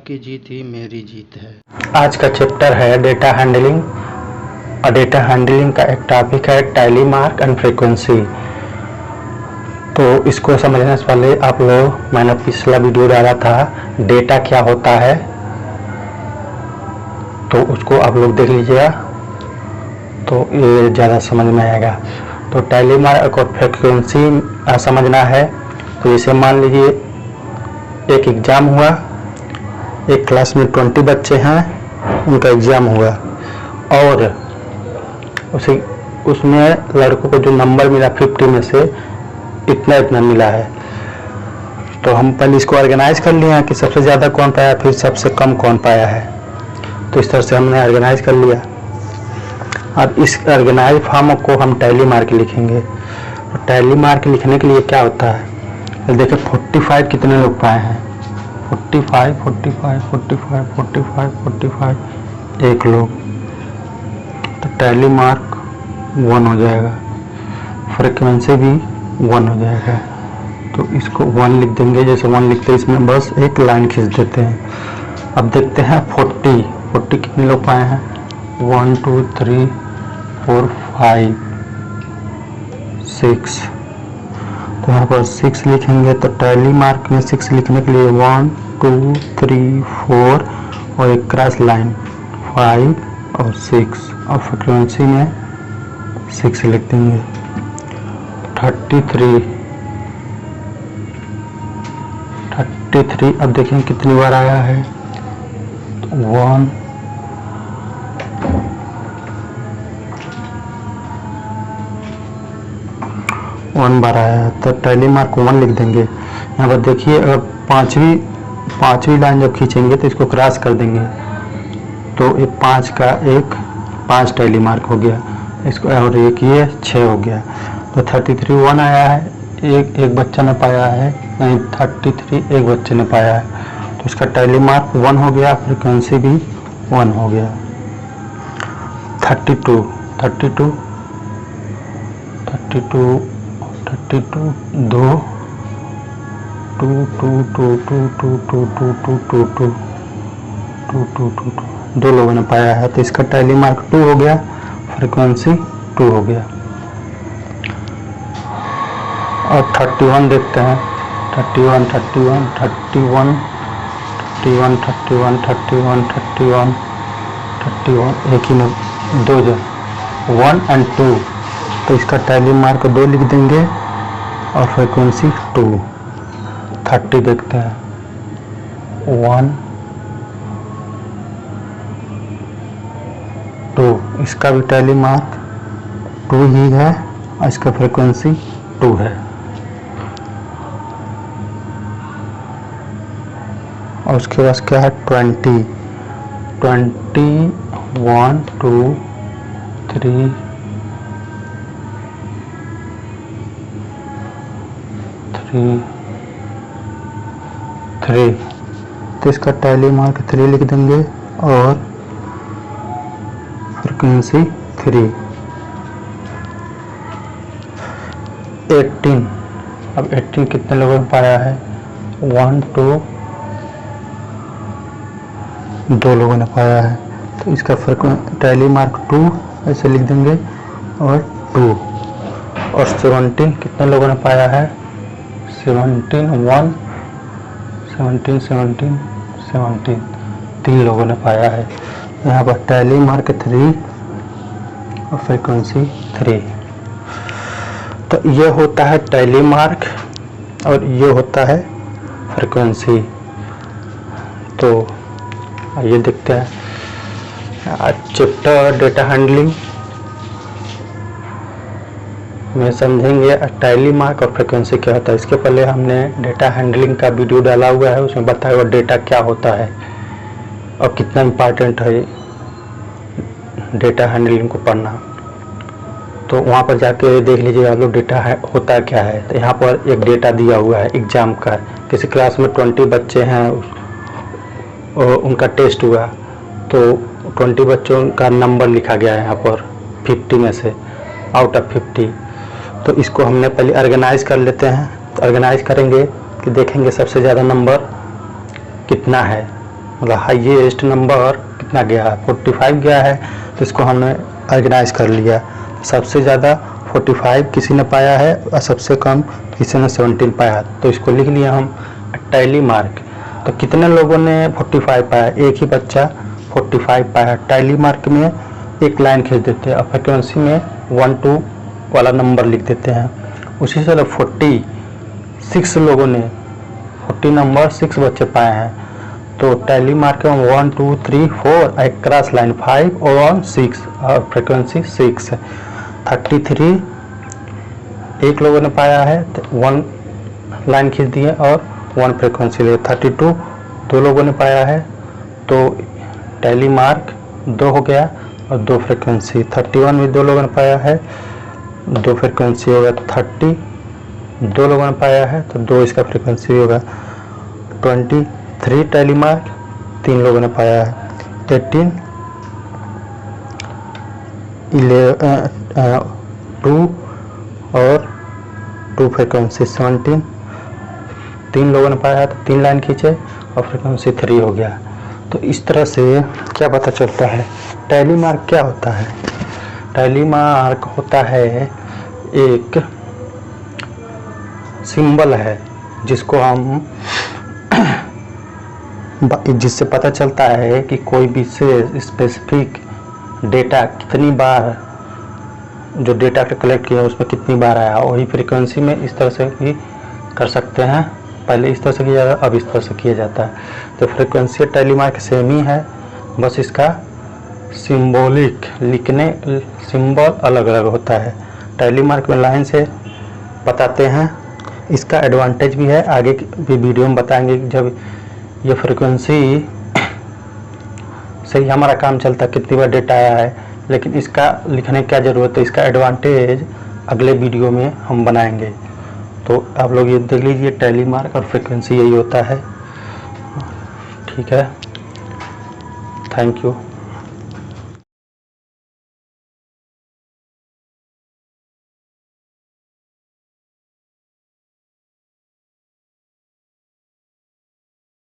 आपकी जीत ही मेरी जीत है। आज का चैप्टर है डेटा हैंडलिंग और डेटा हैंडलिंग का एक टॉपिक है टैली मार्क एंड फ्रीक्वेंसी। तो इसको समझने से पहले आप लोग, मैंने पिछला वीडियो डाला था डेटा क्या होता है, तो उसको आप लोग देख लीजिएगा तो ये ज़्यादा समझ में आएगा। तो टैली मार्क और फ्रीक्वेंसी समझना है। तो जैसे मान लीजिए एक एग्ज़ाम हुआ, एक क्लास में 20 बच्चे हैं, उनका एग्ज़ाम हुआ और उसमें लड़कों को जो नंबर मिला 50 में से इतना मिला है। तो हम पहले इसको ऑर्गेनाइज कर लिए हैं कि सबसे ज़्यादा कौन पाया, फिर सबसे कम कौन पाया है। तो इस तरह से हमने ऑर्गेनाइज कर लिया। अब इस ऑर्गेनाइज फॉर्म को हम टैली मार्क लिखेंगे। तो टैली मार्क लिखने के लिए क्या होता है, तो देखिए 45 कितने लोग पाए हैं, 45 45 45 45 45 एक लोग। तो टैली मार्क 1 हो जाएगा, फ्रीक्वेंसी भी 1 हो जाएगा। तो इसको 1 लिख देंगे। जैसे 1 लिखते हैं इसमें बस एक लाइन खींच देते हैं। अब देखते हैं 40 कितने लोग पाए हैं, 1 2 3 4 5 6। तो यहाँ पर 6 लिखेंगे। तो टैली मार्क में 6 लिखने के लिए 1 2 3 4 और एक क्रॉस लाइन 5 और 6 और फ्रीक्वेंसी में 6 लिख देंगे। 33 अब देखें कितनी बार आया है, 1 बार आया है। तो टैली मार्क 1 लिख देंगे। यहाँ पर देखिए अगर पांचवी लाइन जब खींचेंगे तो इसको क्रॉस कर देंगे, तो ये 5 का 5 टैली मार्क हो गया इसको, और एक ये 6 हो गया। तो 33 1 आया है, एक बच्चा ने पाया है, नहीं 33 एक बच्चे ने पाया है। तो इसका टैली मार्क 1 हो गया, फ्रीक्वेंसी भी 1 हो गया। 32 2 2 2 2 2 2 2 2 2 2 2 2 2 2 लोगों ने पाया है। तो इसका टैली मार्क 2 हो गया, फ्रीक्वेंसी 2 हो गया। और 31 देखते हैं, 31 31 31 31 31 31 31 31 एक ही में 2 1 और 2। तो इसका टैली मार्क 2 लिख देंगे और फ्रीक्वेंसी 2। 30 देखते हैं, 1 2, इसका भी टैली मार्क 2 ही है और इसका फ्रीक्वेंसी 2 है। और उसके बाद क्या है 20 1 2 3 3। तो इसका टैली मार्क 3 लिख देंगे और फ्रीक्वेंसी 3। 18 अब 18 कितने लोगों ने पाया है, 1 2 2 लोगों ने पाया है। तो इसका टैली मार्क 2 ऐसे लिख देंगे और 2। और 17 कितने लोगों ने पाया है, 17 1 17 17 17 3 लोगों ने पाया है। यहाँ पर टैली मार्क 3 और फ्रीक्वेंसी 3। तो ये होता है टैली मार्क और ये होता है फ्रीक्वेंसी। तो ये देखते हैं चैप्टर डेटा हैंडलिंग में समझेंगे टैली मार्क और फ्रीक्वेंसी क्या होता है। इसके पहले हमने डेटा हैंडलिंग का वीडियो डाला हुआ है, उसमें बताया हुआ डेटा क्या होता है और कितना इम्पोर्टेंट है डेटा हैंडलिंग को पढ़ना। तो वहाँ पर जाके देख लीजिएगा आप लोग डेटा होता क्या है। तो यहाँ पर एक डेटा दिया हुआ है एग्ज़ाम का, किसी क्लास में 20 बच्चे हैं और उनका टेस्ट हुआ, तो 20 बच्चों का नंबर लिखा गया है यहाँ पर 50 में से आउट ऑफ 50। तो इसको हमने पहले ऑर्गेनाइज कर लेते हैं। तो ऑर्गेनाइज करेंगे कि देखेंगे सबसे ज़्यादा नंबर कितना है। मतलब हाईएस्ट नंबर कितना गया है, 45 गया है। तो इसको हमने ऑर्गेनाइज कर लिया। सबसे ज़्यादा 45 किसी ने पाया है और सबसे कम किसी ने 17 पाया। तो इसको लिख लिया हम टैली मार्क। तो कितने लोगों ने 45 पाया? एक ही बच्चा 45 पाया। टैली मार्क में एक लाइन खींच देते हैं और फ्रिक्वेंसी में 1 2 वाला नंबर लिख देते हैं। उसी से 46 लोगों ने 40 नंबर 6 बच्चे पाए हैं। तो टैली मार्क में 1 2 3 4 एक क्रॉस लाइन 5 और 6 और फ्रिक्वेंसी 6 है। 33 एक लोगों ने पाया है तो 1 लाइन खींच दिए और 1 फ्रिक्वेंसी लिए। 32 दो लोगों ने पाया है तो टैली मार्क 2 हो गया और 2 फ्रिक्वेंसी। 31 भी 2 लोगों ने पाया है, 2 फ्रिक्वेंसी होगा। 30 2 लोगों ने पाया है तो 2 इसका फ्रिक्वेंसी होगा। 23 टैली मार्क 3 लोगों ने पाया है। 18 2 और 2 फ्रिक्वेंसी। 17 3 लोगों ने पाया है तो 3 लाइन खींचे और फ्रिक्वेंसी 3 हो गया। तो इस तरह से क्या पता चलता है? टैली मार्क क्या होता है? टैली मार्क होता है एक सिंबल है जिसको हम जिससे पता चलता है कि कोई विशेष स्पेसिफिक डेटा कितनी बार, जो डेटा को कलेक्ट किया उसमें कितनी बार आया। वही फ्रीक्वेंसी में इस तरह से भी कर सकते हैं। पहले इस तरह से किया जाता, अब इस तरह से किया जाता है। तो फ्रीक्वेंसी टैली मार्क सेम ही है, बस इसका सिंबॉलिक लिखने सिंबल अलग अलग होता है। टैली मार्क में लाइन से बताते हैं। इसका एडवांटेज भी है, आगे भी वीडियो में बताएंगे। जब ये फ्रीक्वेंसी से ही हमारा काम चलता है कितनी बार डेटा आया है, लेकिन इसका लिखने की क्या ज़रूरत है, इसका एडवांटेज अगले वीडियो में हम बनाएंगे। तो आप लोग ये देख लीजिए, टैली मार्क और फ्रीक्वेंसी यही होता है। ठीक है, थैंक यू।